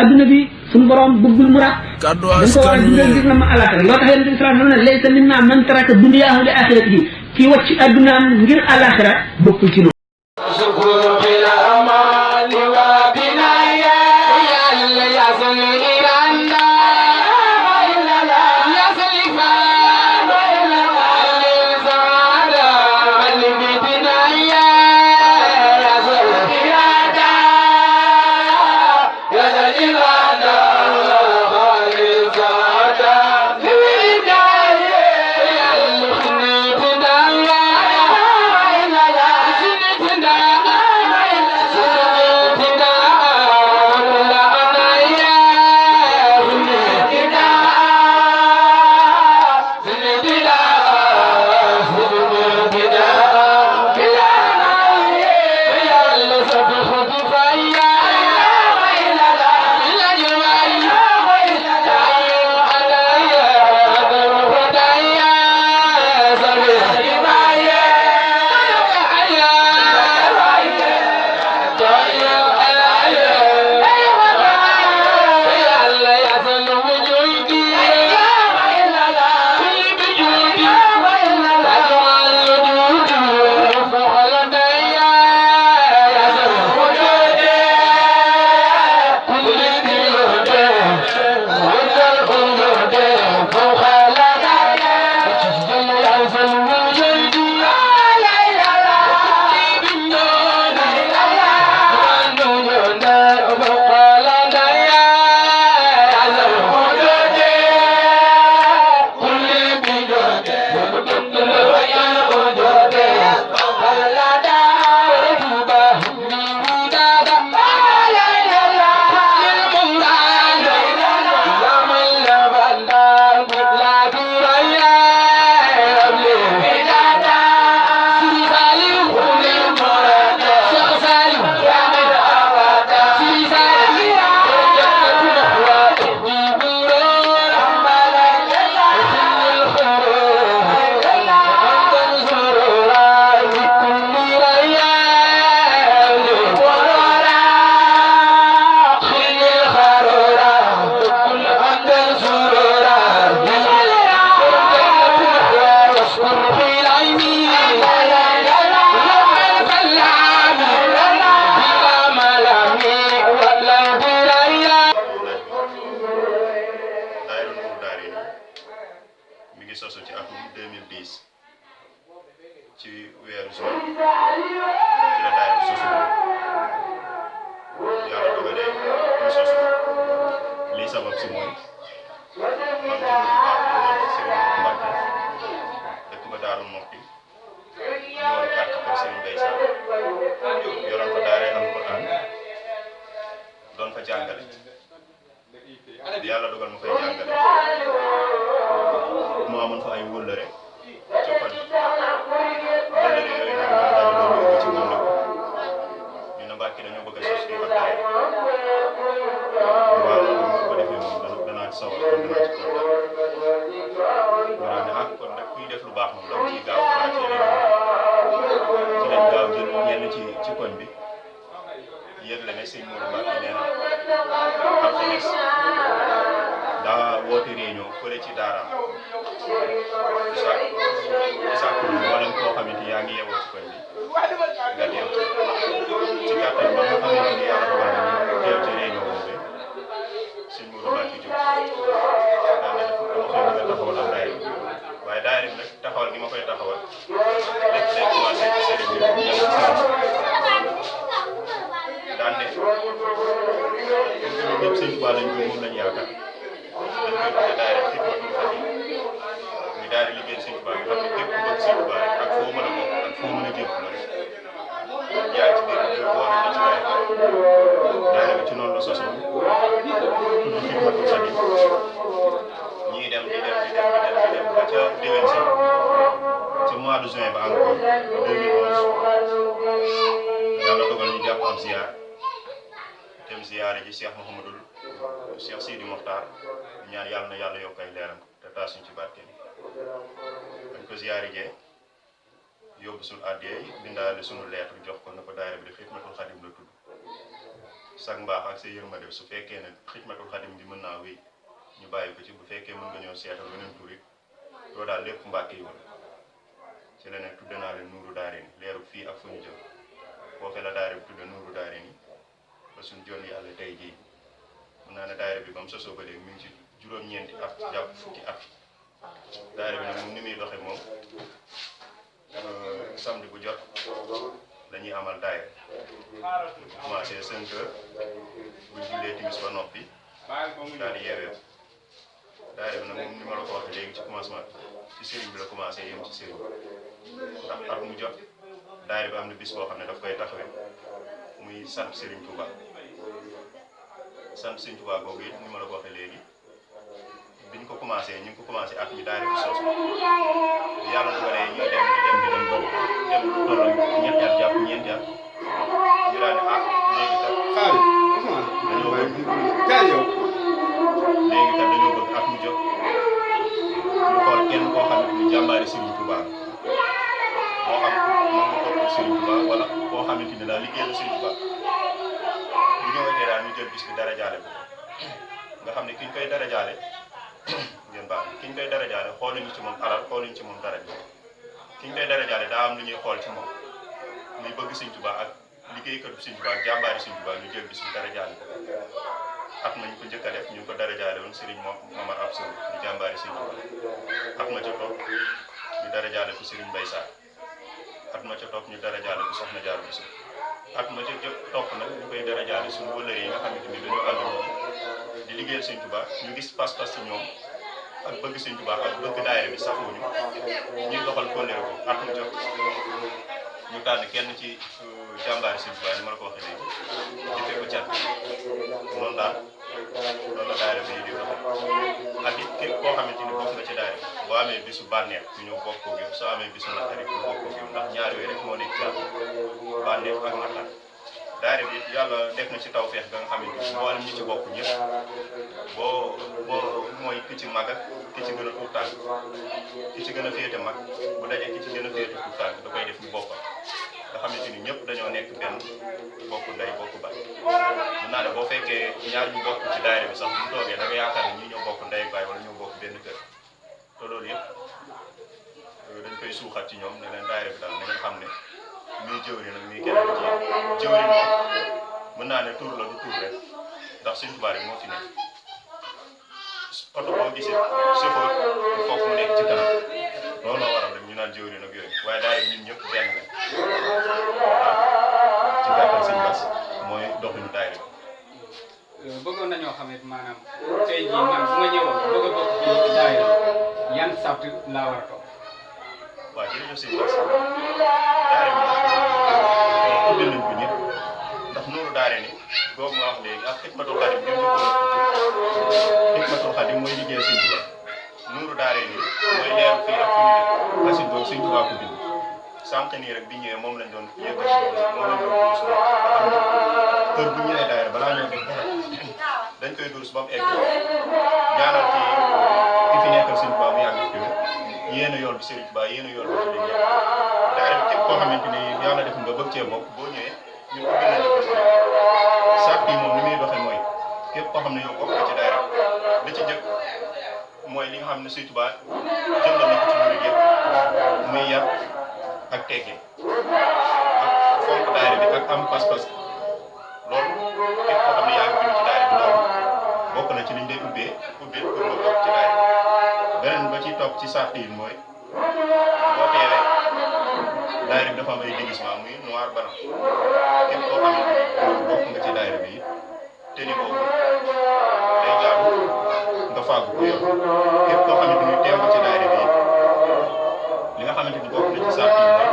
adduna bi suñu borom bëggul mu ràpp dañ ko war a dundal ngir na ma alaxira loo tax yonente bi sallallahu alayhi wa sallam ne laysa minna man taraka dunyaahu li axiratihi kii wàcc addunaam ngir alaxira bokkul ci noonu yàlla dogal ma fay jàngale mu amoon fa ay wóllëre ca koñ wóllëre yooyu nag ñoo daal doon yóbbu ci moom nag ñu ne Mbàkke dañoo bëgg a sos fii ak daay waaw bu ko defee moom danaa ci sawar kon danaa ci kontaan mu daal ne ah kon nag kuy def lu baax moom dama ciy gaaw danaa ci ci lañ gaaw jël ñenn ci koñ bi yëgle ne sëñ Modou Mbacke nee na alxames daa woote réunion fële ci daaraam sàkku mboolem koo xamante yaa ngi yewoo ci koñ bi nga teew ci gàttal ba nga xamante ni yàlla dogal na ñu teew ci réunion boobu sëñ Modou Mbacke jóg daal ne dafa dama xëy nga taxawal am daayira waaye daayira bi nag taxawal gi ma koy taxawal lépp day commencé ci sëriñ bi ñëw ci sëriñ daan ne ñëpp sëñ Tuubaa lañ ko moom lañ yaakaar dañ koy tuddee daayira Xidmatul Xaadim ñu daal di liggéey sëñ Tuubaa nga xam ne képp ku bëgg sëñ Tuubaa rek ak foo mën a bokk ak foo mën a jëm la rek yaa ngi ci biir boo nañ la ci daayira bi ci noonu la sosoon tudd Xidmatul Xaadim ñii dem di dem ba ca déwén si ci mois de juin ba encore 2011 yàlla dogal ñu jàpp am ziar dem ziyaare ji Cheikh Mouhamadul Cheikh Sidi Mokhtar ñaan yàlla na yàlla yokk ay leeram te taas ñu ci barke bi dañ ko ziyaare jee yóbbu suñu àddee bindaale suñu lettre jox ko na ko daayira bi di Xidmatul Xaadim la tudd sag mbaax ak sa yërmande su fekkee ne Xidmatul Xadim bi mën naa wéy ñu bàyyi ko ci bu fekkee mën nga ñëw seetal weneen tur it loolu daal lépp Mbàkke yi woon ci la ne tudde naa leen nuuru daarayni leeru fii ak fu ñu jëm foofee la daayira bi tudde nuuru daarayni ba suñu jon yàlla tey jii mën naa ne daayira bi ba mu sosoo ba léegi mi ngi ci juróom-ñeenti at jàpp fukki at daayira bi nag moom ni muy doxe moom samedi bu jot dañuy amal daayira commencé 5 heures bu jullee timis ba noppi daal di yeewee daayira bi nag moom ni ma la ko waxee léegi ci commencement bi ci sëriñ bi la commencé yem ci sëriñ ndax at mu jot daayira bi am na bis boo xam ne daf koy taxawee muy sant Serigne Touba sant Serigne Touba googu it ni ma la ko waxee léegi biñ ko commencé ñu ngi ko commencé at mi daayira bi soosu yàlla dogalee ñuy dem ba dem toll ñetti at jàpp ñeenti at ñu daal ne léegi kat dañoo bëgg at mu jot ñu xool kenn koo xamante ni jàmbaari Serigne Touba moo xam moom nga topp Serigne Touba wala koo xamante ni daal liggéeyal Serigne Touba bu ñëwee daal ñu jël bis bi dara jaale ko nga xam ne ki ñu koy dara jaale ngeen baax ki ñu koy dara jaale xooluñu ci moom alal xooluñu ci moom dara ki ñu koy dara jaale daa am lu ñuy xool ci moom muy bëgg Serigne Touba ak liggéeykatu Serigne Touba ak jàmbaari Serigne Touba ñu jël bis bi dara jaale ko at ma ñu ko njëkk a def ñu ngi ko dara jaale woon Serigne Momar Absou di jàmbaari Serigne Touba at ma ca topp ñu dara jaale ko Serigne Mbaye Sarr at ma ca topp ñu dara jaale ko Soxna Diarra Bousso at ma ca topp nag ñu koy dara jaale suñu wëllëre yi nga xamante ni dañoo àndoon di liggéeyal Serigne Touba ñu gis pas-pas ci ñoom ak bëgg Serigne Touba ak bëgg daayira bi safoo ñuy doxal kóllëre ko at mu jot ñu tànn kenn ci jàmbaari Serigne Touba ni ma la ko waxee léegi jëfee ko cat noonu daal loolu la daayira bi di doxal ak it képp koo xamante ni bokk nga ci daayira boo amee bisu bànneex ñu ñëw bokk ko yow soo amee bisu naqari ñu bokk ko yow ndax ñaar yooyu rek moo nekk ci bànneex ak naqar daayira bi yàlla def na ci tawfeex ba nga xamante ni mboolem ñi ci bokk ñëpp boo mooy ki ci mag ak ki ci gën a tuut tànk ki ci gën a féete mag bu dajee ki ci gën a féete tuut tànk da koy def ñu boppam nga xamante ni ñëpp dañoo nekk benn bokk ndey bokk baay mun naa ne boo fekkee ñaar ñu bokk ci daayira bi sax bu toogee da nga yaakaar ne ñii ñoo bokk ndey baay wala ñoo bokk benn kër te loolu yëpp dañ koy suuxat ci ñoom ne leen daayira bi daal na nga xam ne muy jëwriñ nag muy keneen ci jëwriñ moom mën naa ne tur la du tur rek ndax Serigne Touba rek moo fi nekk oto boo gisee chauffeur foofu mu nekk ci kanam loolu la waral rek ñu naan jëwriñ ak yooyu waaye daayira ñun ñëpp benn la ci gàttal Serigne Bass mooy doxuñu daayira bëggoon nañoo xam ne maanaam tey jii man bu ma ñëwoon bëgg a bokk ci daayira yan sart laa war a topp. waaw jërëjëf Serigne Bass daayira bi ubbil nañ ko ñëpp ndax nuuru daayira ni boobu nga wax léegi ak Xidmatul Xadim bi mu Xidmatul Xadim mooy liggéey Serigne Touba nuuru daayira ni mooy leeru fii ak fu ñu jëm asin boobu Serigne Touba ko bind sànq nii rek bi ñëwee moom lañ doon yëkkati moom lañ doon durus nga xam ne kër bu ñëwee daayira balaa ñoo def dara dañ koy durus ba mu egg ñaanal ci ki fi nekkal Serigne Touba mu yàgg fi yéen a yool bi Serigne Touba yéen a yool bi ci liggéey daayira bi képp koo xamante ni yàlla def nga bëgg cee bokk boo ñëwee ñu ubbi nañ la bés sàrt yi moom ni muy doxee mooy képp koo xam ne yow bokk nga ci daayira li ci jëkk mooy li nga xam ne Serigne Touba jëndal na ko ci murid yëpp muy yar ak teggin ak fonk daayira bi ak am pas-pas loolu képp koo xam ne yaa ngi dugg ci daayira bi loolu bokk na ci liñ lay ubbee pour nga bokk ci daayira bi beneen ba ci topp ci sart yi mooy boo teewee daayira bi dafa am ay déguisement muy noir blanc képp koo xam ne bokk nga ci daayira bi te ni boobu day jaaru nga fàggu ko yor képp koo xamante ni teew nga ci daayira bi li nga xamante ni bokk na ci sart yi mooy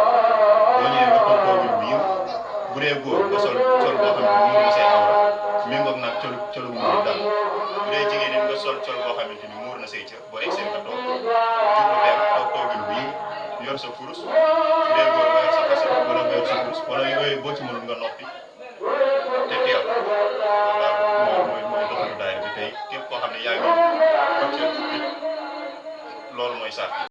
boo ñëwee nga toog toogul bu yiw bu dee góor nga sol col boo xam ne muur say awra méngoog nag colu muur daal bu dee jigéen ñi nga sol col boo xamante ni muur na say cër boo egsee nga toog jublu penk toog toogul bu yiw yor sa kurus bu dee góor nga yor sa xasal wala nga yor sa kurus wala yooyu boo ci mënul nga noppi te teew waaw mooy doxalu daayira bi tey képp koo xam ne yaa ngi loolu mooy sart